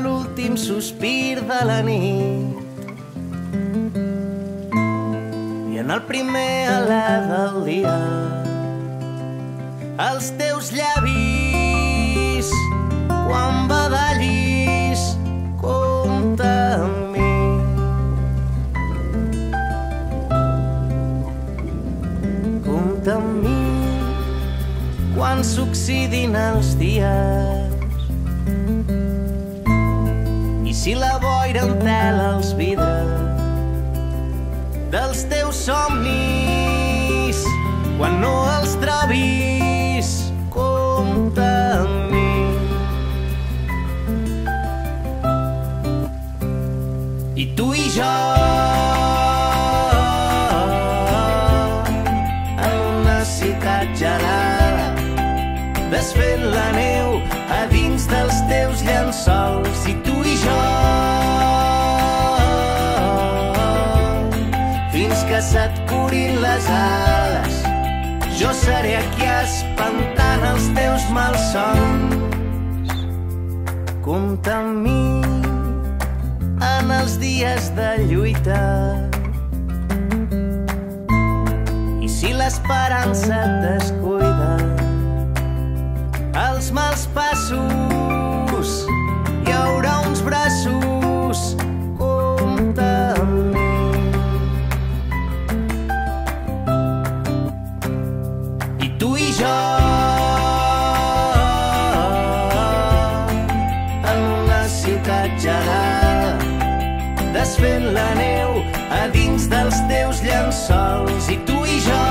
l'últim sospir de la nit i en el primer alè del dia els teus llavis quan badallis compta amb mi. Compta amb mi quan s'oxidin els dies i si la boira entela els vidres dels teus somnis quan no els trobis, compta amb mi. I tu i jo en una ciutat gelada desfent la neu a dins dels teus llençols. I tu i jo fins que se't curin les ales jo seré aquí espantant els teus malsons. Compta amb mi en els dies de lluita i si l'esperança et descuida els mals passos hi haurà uns braços. Compta amb mi. I tu i jo en una ciutat gelada desfent la neu a dins dels teus llençols. I tu i jo